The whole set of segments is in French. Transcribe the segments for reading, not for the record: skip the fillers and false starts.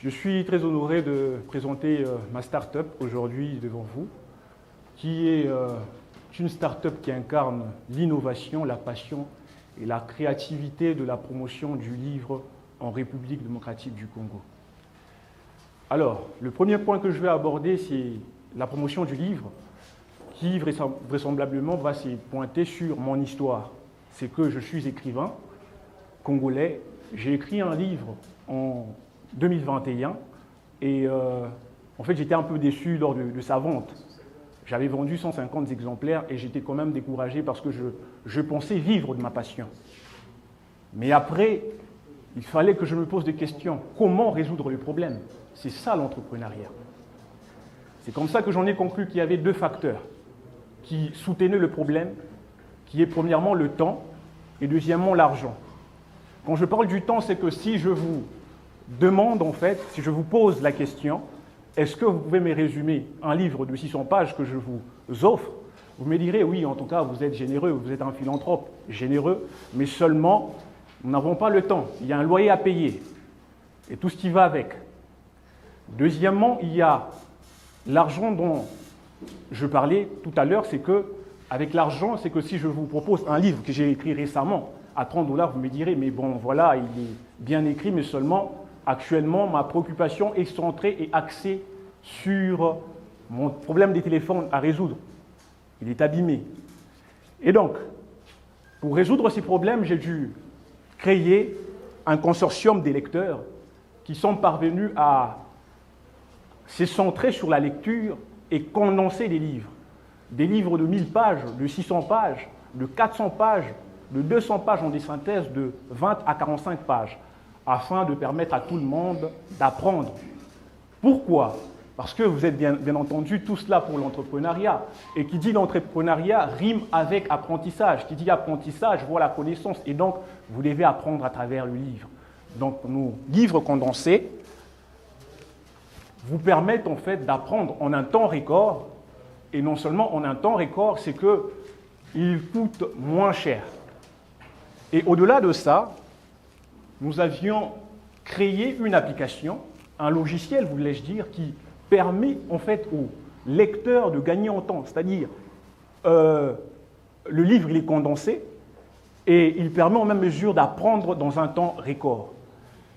Je suis très honoré de présenter ma start-up aujourd'hui devant vous, qui est une start-up qui incarne l'innovation, la passion et la créativité de la promotion du livre en République démocratique du Congo. Alors, le premier point que je vais aborder, c'est la promotion du livre, qui vraisemblablement va se pointer sur mon histoire. C'est que je suis écrivain congolais. J'ai écrit un livre en 2021 et en fait j'étais un peu déçu lors de sa vente. J'avais vendu 150 exemplaires et j'étais quand même découragé parce que je pensais vivre de ma passion. Mais après, il fallait que je me pose des questions. Comment résoudre le problème? C'est ça l'entrepreneuriat. C'est comme ça que j'en ai conclu qu'il y avait deux facteurs qui soutenaient le problème, qui est premièrement le temps et deuxièmement l'argent. Quand je parle du temps, c'est que si je vous demande en fait, si je vous pose la question, est-ce que vous pouvez me résumer un livre de 600 pages que je vous offre? Vous me direz, oui, en tout cas, vous êtes généreux, vous êtes un philanthrope généreux, mais seulement, nous n'avons pas le temps. Il y a un loyer à payer et tout ce qui va avec. Deuxièmement, il y a l'argent dont je parlais tout à l'heure, c'est que, avec l'argent, c'est que si je vous propose un livre que j'ai écrit récemment, à 30 $, vous me direz, mais bon, voilà, il est bien écrit, mais seulement, actuellement, ma préoccupation est centrée et axée sur mon problème des téléphones à résoudre. Il est abîmé. Et donc, pour résoudre ces problèmes, j'ai dû créer un consortium des lecteurs qui sont parvenus à se centrer sur la lecture et condenser des livres. Des livres de 1000 pages, de 600 pages, de 400 pages, de 200 pages en des synthèses de 20 à 45 pages, afin de permettre à tout le monde d'apprendre. Pourquoi? Parce que vous êtes bien entendu tous là pour l'entrepreneuriat. Et qui dit l'entrepreneuriat rime avec apprentissage. Qui dit apprentissage voit la connaissance. Et donc, vous devez apprendre à travers le livre. Donc, nos livres condensés vous permettent en fait d'apprendre en un temps record. Et non seulement en un temps record, c'est qu'ils coûtent moins cher. Et au-delà de ça, nous avions créé une application, un logiciel, voulais-je dire, qui permet en fait aux lecteurs de gagner en temps. C'est-à-dire, le livre, il est condensé et il permet en même mesure d'apprendre dans un temps record.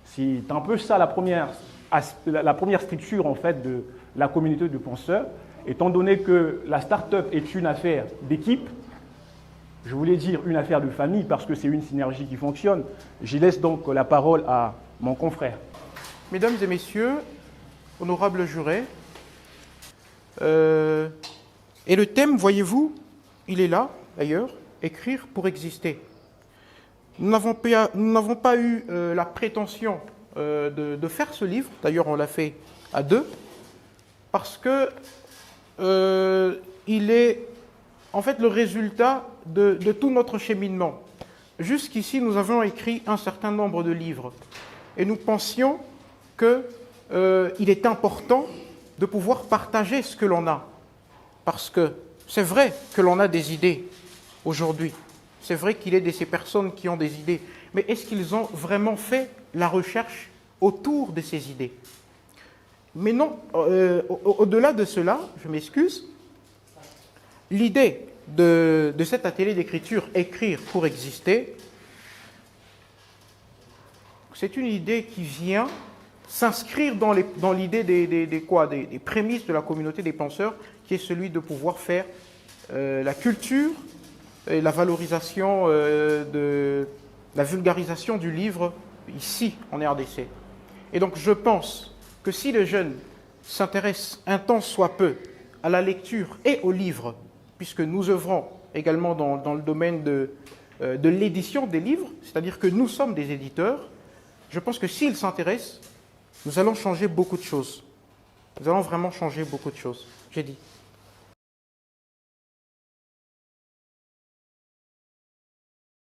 C'est un peu ça la première structure en fait de la communauté de penseurs. Étant donné que la start-up est une affaire d'équipe, je voulais dire une affaire de famille parce que c'est une synergie qui fonctionne. Je laisse donc la parole à mon confrère. Mesdames et messieurs, honorables jurés, et le thème, voyez-vous, il est là, d'ailleurs, écrire pour exister. Nous n'avons pas eu la prétention de faire ce livre, d'ailleurs on l'a fait à deux, parce que il est en fait le résultat de tout notre cheminement. Jusqu'ici, nous avons écrit un certain nombre de livres et nous pensions qu'il est important de pouvoir partager ce que l'on a. Parce que c'est vrai que l'on a des idées aujourd'hui. C'est vrai qu'il y a ces personnes qui ont des idées. Mais est-ce qu'ils ont vraiment fait la recherche autour de ces idées? Mais non, au-delà de cela, je m'excuse, l'idée de cet atelier d'écriture, écrire pour exister, c'est une idée qui vient s'inscrire dans l'idée des prémices de la communauté des penseurs, qui est celui de pouvoir faire la culture et la valorisation, la vulgarisation du livre ici, en RDC. Et donc je pense que si les jeunes s'intéressent un temps soit peu à la lecture et au livre, puisque nous œuvrons également dans le domaine de l'édition des livres, c'est-à-dire que nous sommes des éditeurs, je pense que s'ils s'intéressent, nous allons changer beaucoup de choses. Nous allons vraiment changer beaucoup de choses, j'ai dit.